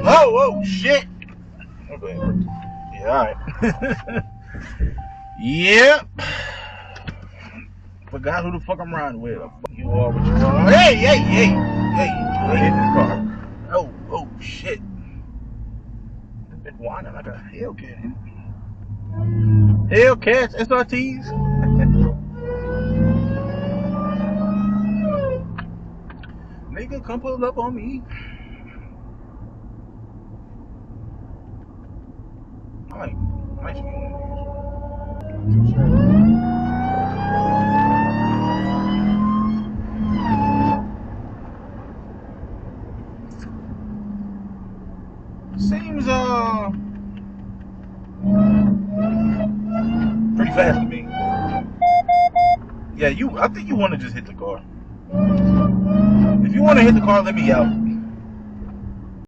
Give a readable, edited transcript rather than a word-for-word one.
Oh, shit. Okay. Yeah, alright. Yep. Forgot who the fuck I'm riding with. You are what you are. Hey. I hit this car. Oh, shit. I've been whining like a Hellcat. Hellcats, SRTs. Nigga, come pull up on me. I might shoot one of these. Seems pretty fast to me. Yeah, I think you want to just hit the car. If you want to hit the car, let me out.